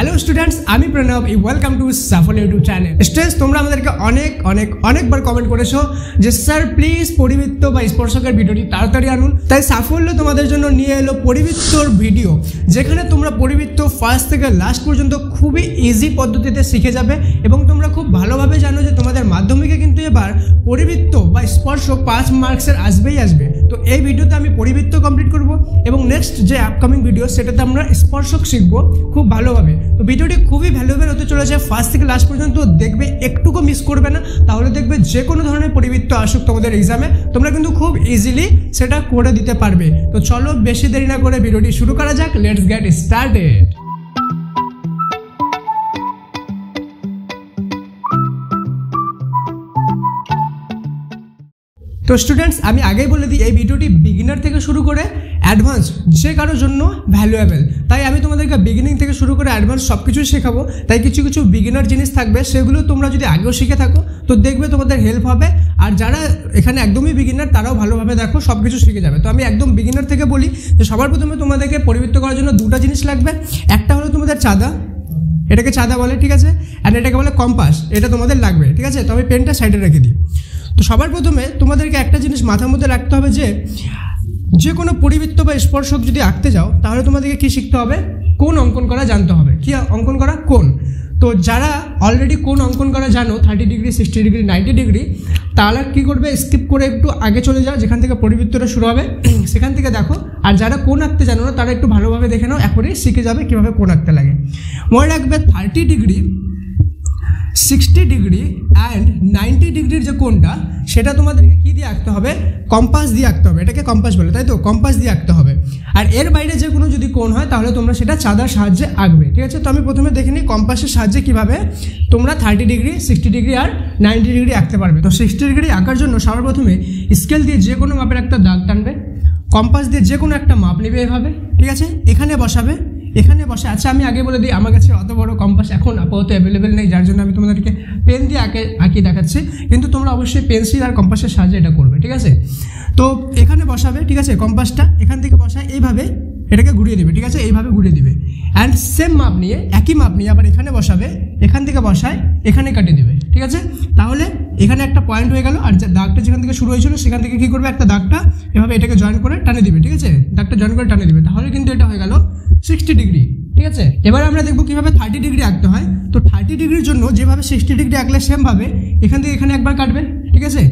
Hello students, আমি Pranab. Welcome to সাফল্য YouTube channel. Students, তোমরা আমাদেরকে অনেকবার কমেন্ট করেছো যে স্যার প্লিজ পরিবৃত্ত বা স্পর্শকের ভিডিওটি তাড়াতাড়ি আনুন। তাই সাফল্য তোমাদের জন্য নিয়ে এলো পরিবৃত্তর ভিডিও, যেখানে তোমরা পরিবৃত্ত ফার্স্ট থেকে লাস্ট পর্যন্ত খুবই ইজি পদ্ধতিতে শিখে যাবে এবং তোমরা খুব ভালোভাবে জানো যে তোমাদের মাধ্যমিকে কিন্তু এবার পরিবৃত্ত বা স্পর্শক 5 মার্কসের আসবে। তো এই ভিডিওতে আমি পরিবৃত্ত কমপ্লিট করব এবং নেক্সট যে আপকামিং ভিডিও সেটাতে আমরা স্পর্শক শিখবো খুব ভালোভাবে। তো ভিডিওটি খুবই ভ্যালুয়েবল হতে চলেছে, ফার্স্ট থেকে লাস্ট পর্যন্ত দেখবে, একটুকু মিস করবে না। তাহলে দেখবে যে কোনো ধরনের পরিবৃত্ত আসুক তোমাদের এক্সামে তোমরা কিন্তু খুব ইজিলি সেটা করে দিতে পারবে। তো চলো বেশি দেরি না করে ভিডিওটি শুরু করা যাক। Let's get started. তো স্টুডেন্টস, আমি আগেই বলে দিই এই ভিডিওটি বিগিনার থেকে শুরু করে অ্যাডভান্স যে কারোর জন্য ভ্যালুয়েবল। তাই আমি তোমাদেরকে বিগিনিং থেকে শুরু করে অ্যাডভান্স সব কিছুই শেখাবো। তাই কিছু বিগিনার জিনিস থাকবে, সেগুলো তোমরা যদি আগেও শিখে থাকো তো দেখবে তোমাদের হেল্প হবে। আর যারা এখানে একদমই বিগিনার তারাও ভালোভাবে দেখো, সব কিছু শিখে যাবে। তো আমি একদম বিগিনার থেকে বলি যে সবার প্রথমে তোমাদেরকে পরিবৃত্ত করার জন্য দুটো জিনিস লাগবে। একটা হলো তোমাদের চাঁদা, এটাকে চাঁদা বলে, ঠিক আছে, আর এটাকে বলে কম্পাস, এটা তোমাদের লাগবে, ঠিক আছে। তো আমি পেনটা সাইডে রেখে দিই। তো সবার প্রথমে তোমাদেরকে একটা জিনিস মাথার মধ্যে রাখতে হবে যে কোনো পরিবৃত্ত বা স্পর্শক যদি আঁকতে যাও তাহলে তোমাদেরকে কী শিখতে হবে? কোণ অঙ্কন করা জানতে হবে। কী অঙ্কন করা? কোণ। তো যারা অলরেডি কোণ অঙ্কন করা জানো, 30 ডিগ্রি, 60 ডিগ্রি, 90 ডিগ্রি, তাহলে কী করবে? স্কিপ করে একটু আগে চলে যাও, যেখান থেকে পরিবৃত্তটা শুরু হবে সেখান থেকে দেখো। আর যারা কোণ আঁকতে জানো না তারা একটু ভালোভাবে দেখে নাও, এখনই শিখে যাবে কীভাবে কোণ আঁকতে লাগে। মনে রাখবে 30 ডিগ্রি, 60 ডিগ্রি অ্যান্ড 90 ডিগ্রির যে কোণটা সেটা তোমাদেরকে কী দিয়ে আঁকতে হবে? কম্পাস দিয়ে আঁকতে হবে। এটাকে কম্পাস বলে, তাই তো? কম্পাস দিয়ে আঁকতে হবে। আর এর বাইরে যে কোনো যদি কোণ হয় তাহলে তোমরা সেটা চাঁদার সাহায্যে আঁকবে, ঠিক আছে। তো আমি প্রথমে দেখে নিই কম্পাসের সাহায্যে কীভাবে তোমরা 30 ডিগ্রি, 60 ডিগ্রি আর 90 ডিগ্রি আঁকতে পারবে। তো 60 ডিগ্রি আঁকার জন্য সবার প্রথমে স্কেল দিয়ে যে কোনো মাপের একটা দাগ টানবে, কম্পাস দিয়ে যে কোনো একটা মাপ নেবে এভাবে, ঠিক আছে। এখানে বসাবে, এখানে বসে। আচ্ছা, আমি আগে বলে দিই আমার কাছে অত বড় কম্পাস এখন আপাতত অ্যাভেলেবেল নেই, যার জন্য আমি তোমাদেরকে পেন দিয়ে আঁকিয়ে দেখাচ্ছি। কিন্তু তোমরা অবশ্যই পেন্সিল আর কম্পাসের সাহায্যে এটা করবে, ঠিক আছে। তো এখানে বসাবে, ঠিক আছে, কম্পাসটা এখান থেকে বসায় এইভাবে এটাকে ঘুরিয়ে দেবে, ঠিক আছে, এইভাবে ঘুরিয়ে দিবে। অ্যান্ড সেম মাপ নিয়ে, একই মাপ নিয়ে আবার এখানে বসাবে, এখান থেকে বসায় এখানে কাটিয়ে দেবে, ঠিক আছে। তাহলে এখানে একটা পয়েন্ট হয়ে গেল। আর দাগটা যেখান থেকে শুরু হয়েছিল সেখান থেকে কী করবে? একটা দাগটা এভাবে এটাকে জয়েন করে টানে দিবে, ঠিক আছে, দাগটা জয়েন করে টানে দিবে। তাহলে কিন্তু এটা হয়ে গেল 60 ডিগ্রি, ঠিক আছে। এবার আমরা দেখবো কীভাবে 30 ডিগ্রি আঁকতে হয়। তো 30 ডিগ্রির জন্য যেভাবে 60 ডিগ্রি আঁকলে সেমভাবে এখান থেকে এখানে একবার কাটবে, ঠিক আছে।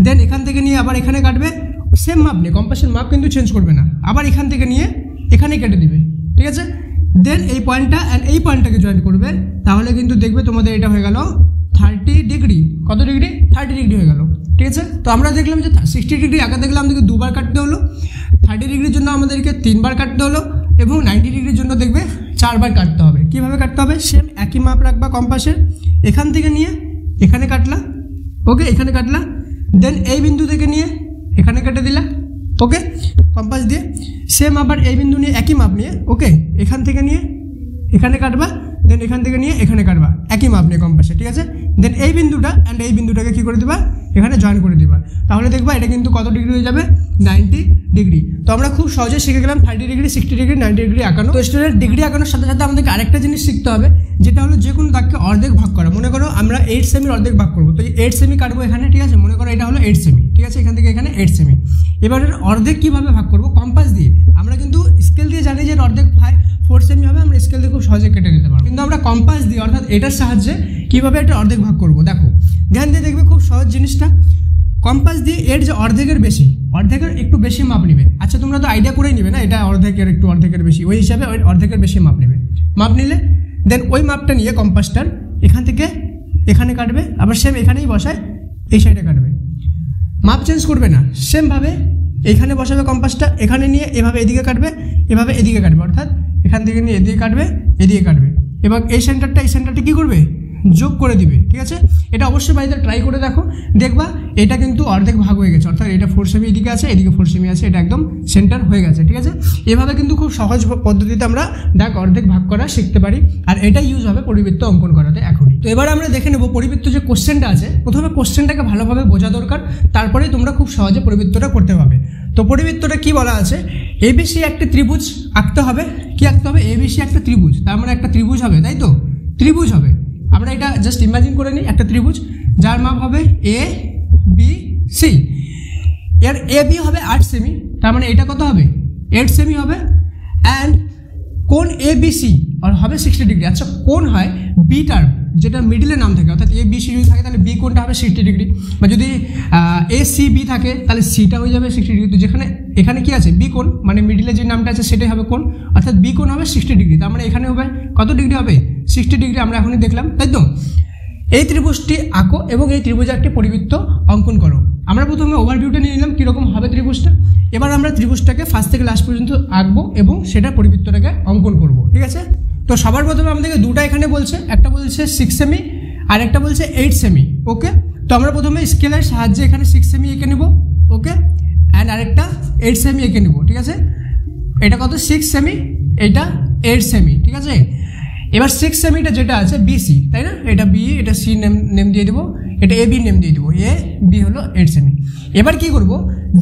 দেন এখান থেকে নিয়ে আবার এখানে কাটবে, সেম মাপ নিয়ে, কম্পাসের মাপ কিন্তু চেঞ্জ করবে না। আবার এখান থেকে নিয়ে এখানে কেটে দিবে, ঠিক আছে। দেন এই পয়েন্টটা অ্যান্ড এই পয়েন্টটাকে জয়েন করবে, তাহলে কিন্তু দেখবে তোমাদের এটা হয়ে গেল 30 ডিগ্রি। কত ডিগ্রি? 30 ডিগ্রি হয়ে গেল, ঠিক আছে। তো আমরা দেখলাম যে 60 ডিগ্রি আঁকা দেখলাম আমাদেরকে 2 বার কাটতে হলো, 30 ডিগ্রির জন্য আমাদেরকে 3 বার কাটতে হলো এবং 90 ডিগ্রির জন্য দেখবে 4 বার কাটতে হবে। কীভাবে কাটতে হবে? সেম একই মাপ রাখবা কম্পাসের, এখান থেকে নিয়ে এখানে কাটলা, ওকে, এখানে কাটলা। দেন এই বিন্দু থেকে নিয়ে এখানে কেটে দিলা, ওকে, কম্পাস দিয়ে। সেম আবার এই বিন্দু নিয়ে একই মাপ নিয়ে, ওকে, এখান থেকে নিয়ে এখানে কাটবা। দেন এখান থেকে নিয়ে এখানে কাটবা, একই মাপ নিয়ে কম্পাসে, ঠিক আছে। দেন এই বিন্দুটা অ্যান্ড এই বিন্দুটাকে কী করে দেবা? এখানে জয়েন করে দিবা। তাহলে দেখবা এটা কিন্তু কত ডিগ্রি হয়ে যাবে? 90 ডিগ্রি। তো আমরা খুব সহজে শিখে গেলাম 30 ডিগ্রি, 60 ডিগ্রি, 90 ডিগ্রি আঁকানো। তো স্টুডেন্ট, ডিগ্রি আঁকানোর সাথে সাথে আমাদেরকে আরেকটা জিনিস শিখতে হবে, যেটা হলো যে কোনো দাগকে অর্ধেক ভাগ করা। মনে করো আমরা 8 সেমির অর্ধেক ভাগ করবো, তো 8 সেমি কাটবো এখানে, ঠিক আছে। মনে করো এটা হলো 8 সেমি, ঠিক আছে, এখান থেকে এখানে 8 সেমি। এবার অর্ধেক কীভাবে ভাগ করবো? কম্পাস দিয়ে। আমরা কিন্তু স্কেল দিয়ে জানি যে অর্ধেক 4 সেমি হবে, আমরা স্কেল দিয়ে খুব সহজে কেটে নিতে পারবো। কিন্তু আমরা কম্পাস দিয়ে অর্থাৎ এটার সাহায্যে কীভাবে এটা অর্ধেক ভাগ করবো দেখো, ধ্যান দিয়ে দেখবে, খুব সহজ জিনিসটা। কম্পাস দিয়ে এর যে অর্ধেকের একটু বেশি মাপ নেবে। আচ্ছা, তোমরা তো আইডিয়া করেই নেবে না, এটা অর্ধেকের বেশি, ওই হিসাবে ওই অর্ধেকের বেশি মাপ নেবে। মাপ নিলে দেন ওই মাপটা নিয়ে কম্পাসটার এখান থেকে এখানে কাটবে, আবার সেম এখানেই বসায় এই সাইডে কাটবে, মাপ চেঞ্জ করবে না। সেমভাবে এখানে বসাবে কম্পাসটা, এখানে নিয়ে এভাবে এদিকে কাটবে, এভাবে এদিকে কাটবে, অর্থাৎ এখান থেকে নিয়ে এদিকে কাটবে, এদিকে কাটবে। এবং এই সেন্টারটা কী করবে? যোগ করে দিবে, ঠিক আছে। এটা অবশ্যই বাড়িতে ট্রাই করে দেখো, দেখবা এটা কিন্তু অর্ধেক ভাগ হয়ে গেছে, অর্থাৎ এটা 4 সেমি এদিকে আছে, এদিকে 4 সেমি আছে, এটা একদম সেন্টার হয়ে গেছে, ঠিক আছে। এভাবে কিন্তু খুব সহজ পদ্ধতিতে আমরা দাগ অর্ধেক ভাগ করা শিখতে পারি, আর এটা ইউজ হবে পরিবৃত্ত অঙ্কন করাতে এখনই। তো এবার আমরা দেখে নেব পরিবৃত্ত যে কোশ্চেনটা আছে, প্রথমে কোশ্চেনটাকে ভালোভাবে বোঝা দরকার, তারপরেই তোমরা খুব সহজে পরিবৃত্তটা করতে পারবে। তো পরিবৃত্তটা কি বলা আছে? এবিসি একটি ত্রিভুজ আঁকতে হবে, কি আঁকতে হবে, এবিসি একটা ত্রিভুজ, তার মানে একটা ত্রিভুজ হবে, তাই তো, ত্রিভুজ হবে। আমরা এটা জাস্ট ইমাজিন করে নিই, একটা ত্রিভুজ যার মাপ হবে এ বি সি, এর এ বি হবে 8 সেমি, তার মানে এটা কত হবে 8 সেমি হবে। অ্যান্ড কোণ এ বি সি হবে 60 ডিগ্রি। আচ্ছা কোণ হয় বি টার্ম, যেটা মিডিলে নাম থাকে, অর্থাৎ এ বি সি যদি থাকে তাহলে বি কোণটা হবে 60 ডিগ্রি, বা যদি এ সি বি থাকে তাহলে সিটা হয়ে যাবে 60 ডিগ্রি। তো যেখানে এখানে কি আছে বি কোণ, মানে মিডিলে যে নামটা আছে সেটাই হবে কোণ, অর্থাৎ বি কোণ হবে 60 ডিগ্রি। তার মানে এখানে হবে কত ডিগ্রি হবে 60 ডিগ্রি, আমরা এখনই দেখলাম, তাই তো। এই ত্রিভুজটি আঁকো এবং এই ত্রিভুজে একটি পরিবৃত্ত অঙ্কন করো। আমরা প্রথমে ওভারভিউটা নিয়ে নিলাম কীরকম হবে ত্রিভুজটা। এবার আমরা ত্রিভুজটাকে ফার্স্ট থেকে লাস্ট পর্যন্ত আঁকবো এবং সেটা পরিবৃত্তটাকে অঙ্কন করব, ঠিক আছে। তো সবার প্রথমে আমাদেরকে দুটো এখানে বলছে, একটা বলছে 6 সেমি আর একটা বলছে 8 সেমি, ওকে। তো আমরা প্রথমে স্কেলের সাহায্যে এখানে 6 সেমি এঁকে নেব, ওকে, অ্যান্ড আরেকটা 8 সেমি এঁকে নেব, ঠিক আছে। এটা কত 6 সেমি, এটা 8 সেমি, ঠিক আছে। এবার 6 সেমিটা যেটা আছে বিসি, তাই না, এটা বি, এটা সি নেম দিয়ে দেবো, এটা এ বি নেম দিয়ে দেবো, এ বি হলো 8 সেমি। এবার কি করব,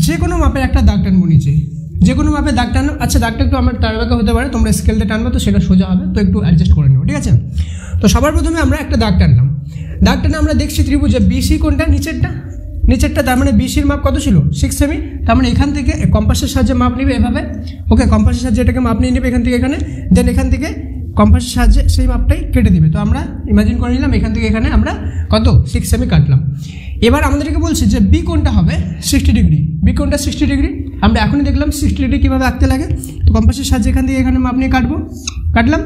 যে কোনো মাপের একটা দাগ টানবো নিচে, যে কোনো মাপে দাগ টানো। আচ্ছা দাগটা একটু আমার টানবাকা হতে পারে, তোমরা স্কেলটা টানবো তো সেটা সোজা হবে, তো একটু অ্যাডজাস্ট করে নেবো, ঠিক আছে। তো সবার প্রথমে আমরা একটা দাগ টানলাম, দাগ টানে আমরা দেখছি ত্রিভুজে বিসি কোনটা, নিচেরটা, তার মানে বিসির মাপ কত ছিল 6 সেমি, তার মানে এখান থেকে কম্পাসের সাহায্যে মাপ নিবে এভাবে, ওকে, কম্পাসের সাহায্যে এটাকে মাপ নিয়ে নেবে এখান থেকে এখানে, দেন এখান থেকে কম্পাসের সাহায্যে সেই মাপটাই কেটে দিবে। তো আমরা ইমাজিন করে নিলাম এখান থেকে এখানে আমরা কত 6 সেমি কাটলাম। এবার আমাদেরকে বলছে যে বি কোণটা হবে 60 ডিগ্রি, বি কোণটা 60 ডিগ্রি। আমরা এখনই দেখলাম 60 ডিগ্রি কীভাবে আঁকতে লাগে। তো কম্পাসের সাহায্যে এখান থেকে এখানে মাপ নিয়ে কাটলাম,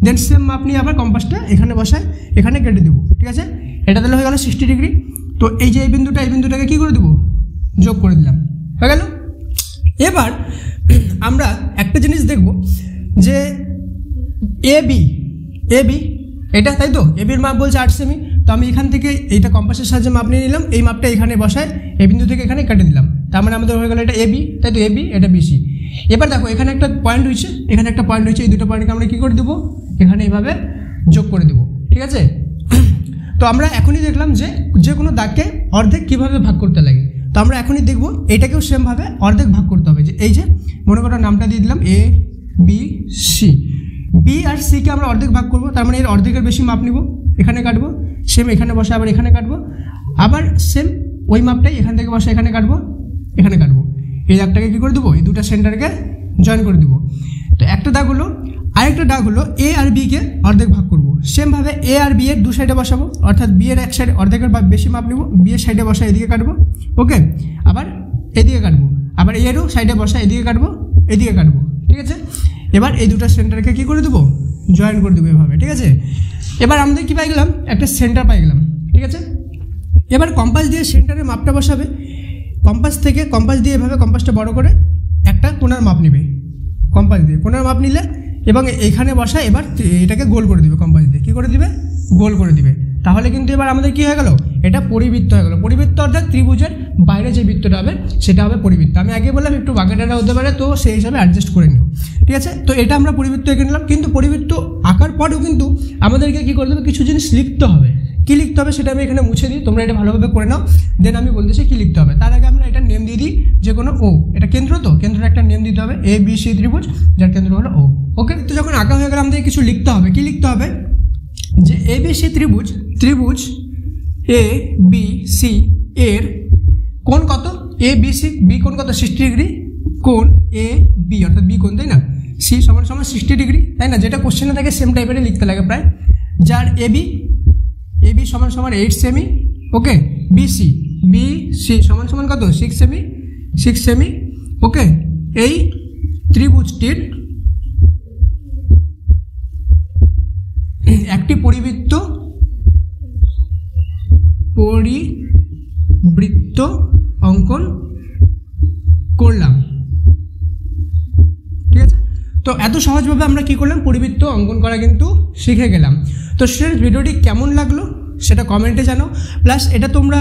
দেন সেম মাপ নিয়ে আবার কম্পাসটা এখানে বসায় এখানে কেটে দেবো, ঠিক আছে। এটা তাহলে হয়ে গেল 60 ডিগ্রি। তো এই যে এই বিন্দুটাকে কী করে দেবো, যোগ করে দিলাম, হয়ে গেল। এবার আমরা একটা জিনিস দেখব যে এ বি এটা, তাই তো, এ বির মাপ বলছে 8 সেমি। তো আমি এখান থেকে এইটা কম্পাসের সাহায্যে মাপ নিয়ে নিলাম, এই মাপটা এখানে বসায় এই বিন্দু থেকে এখানে কেটে দিলাম, তার মানে আমাদের হয়ে গেল এটা এ বি, তাই তো, এ বি, এটা বিসি। এবার দেখো এখানে একটা পয়েন্ট হয়েছে, এখানে একটা পয়েন্ট হয়েছে, এই দুটো পয়েন্টকে আমরা কী করে দেবো, এখানে এইভাবে যোগ করে দেবো, ঠিক আছে। তো আমরা এখনই দেখলাম যে কোনো দাগকে অর্ধেক কীভাবে ভাগ করতে লাগে। তো আমরা এখনই দেখব এটাকেও সেমভাবে অর্ধেক ভাগ করতে হবে। যে এই যে মনে করো নামটা দিয়ে দিলাম এ বি সি, বি আর সিকে আমরা অর্ধেক ভাগ করবো, তার মানে এর অর্ধেকের বেশি মাপ নিব, এখানে কাটবো, সেম এখানে বসে আবার এখানে কাটবো, আবার সেম ওই মাপটাই এখান থেকে বসে এখানে কাটবো, এই দাগটাকে কী করে দেবো, এই দুটো সেন্টারকে জয়েন করে দেবো। তো একটা দাগ হলো, আরেকটা দাগ হলো এ আর বিকে অর্ধেক ভাগ করবো, সেমভাবে এ আর বি এর দু সাইডে বসাবো, অর্থাৎ বি এর এক সাইডে অর্ধেকের বেশি মাপ নিব, বি এর সাইডে বসা এদিকে কাটবো, ওকে, আবার এদিকে কাটবো, আবার এরও সাইডে বসা এদিকে কাটবো, ঠিক আছে। এবার এই দুটো সেন্টারকে কী করে দেবো, জয়েন করে দেবো এভাবে, ঠিক আছে। এবার আমাদের কী পাই গেলাম, একটা সেন্টার পাই গেলাম, ঠিক আছে। এবার কম্পাস দিয়ে সেন্টারের মাপটা বসাবে, কম্পাস দিয়ে এভাবে কম্পাসটা বড় করে একটা কোণার মাপ নেবে, কম্পাস দিয়ে কোণার মাপ নিলে এবং এইখানে বসা এবার এটাকে গোল করে দিবে, কম্পাস দিয়ে কী করে দিবে, গোল করে দিবে। তাহলে কিন্তু এবার আমাদের কী হয়ে গেল, এটা পরিবৃত্ত হয়ে গেল। পরিবৃত্ত অর্থাৎ ত্রিভুজের বাইরে যে বৃত্তটা হবে সেটা হবে পরিবৃত্ত। আমি আগে বললাম একটু বাঁকাটারা হতে পারে, তো সেই হিসাবে অ্যাডজাস্ট করে নিও, ঠিক আছে। তো এটা আমরা পরিবৃত্ত এঁকে নিলাম, কিন্তু পরিবৃত্ত আঁকার পরেও কিন্তু আমাদেরকে কী করতে হবে, কিছু জিনিস লিখতে হবে। কী লিখতে হবে সেটা আমি এখানে মুছে দিই, তোমরা এটা ভালোভাবে করে নাও, দেন আমি বলতেছি কী লিখতে হবে। তার আগে আমরা এটা নেম দিয়ে দিই, যে কোনো ও, এটা কেন্দ্র, তো কেন্দ্রের একটা নেম দিতে হবে, এ বি সি ত্রিভুজ, যার কেন্দ্র হলো ও, ওকে। তো যখন আঁকা হয়ে গেলে আমাদের কিছু লিখতে হবে। কী লিখতে হবে, যে এ বি সি ত্রিভুজ এ বি সি এর কোণ কত, এ বি সি, বি কোণ কত 60 ডিগ্রি, কোণ এ বি অর্থাৎ বি কোণ, তাই না, সি সমান 60 ডিগ্রি, তাই না, যেটা কোশ্চেনে থাকে সেম টাইপেরই লিখতে লাগে প্রায়। যার এ বি সমান 8 সেমি, ওকে, বিসি সমান কত 6 সেমি, ওকে। এই ত্রিভুজটির একটি পরিবৃত্ত অঙ্কন করলাম, ঠিক আছে। তো এত সহজভাবে আমরা কি করলাম, পরিবৃত্ত অঙ্কন করা কিন্তু শিখে গেলাম। তো স্টুডেন্টস, ভিডিওটি কেমন লাগলো সেটা কমেন্টে জানাও, প্লাস এটা তোমরা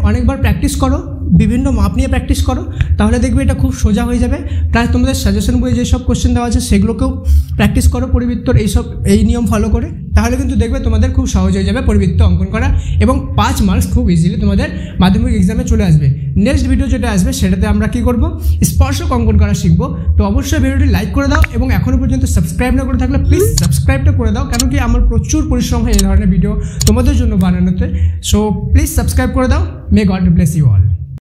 অনেকবার প্র্যাকটিস করো, বিভিন্ন মাপ নিয়ে প্র্যাকটিস করো, তাহলে দেখবে এটা খুব সোজা হয়ে যাবে। প্লাস তোমাদের সাজেশন বইয়ে যেসব কোশ্চেন দেওয়া আছে সেগুলোকেও প্র্যাকটিস করো পরিবৃত্তর এই নিয়ম ফলো করে, তাহলে কিন্তু দেখবে তোমাদের খুব সহজ হয়ে যাবে পরিবৃত্ত অঙ্কন করা এবং 5 মার্কস খুব ইজিলি তোমাদের মাধ্যমিক এক্সামে চলে আসবে। নেক্সট ভিডিও যেটা আসবে সেটাতে আমরা কি করব, স্পর্শক অঙ্কন করা শিখবো। তো অবশ্যই ভিডিওটি লাইক করে দাও এবং এখনো পর্যন্ত সাবস্ক্রাইব না করে থাকলে প্লিজ সাবস্ক্রাইবটা করে দাও, কেন কি আমার প্রচুর পরিশ্রম হয় এই ধরনের ভিডিও তোমাদের জন্য বানানোতে। সো প্লিজ সাবস্ক্রাইব করে দাও। May God bless you all.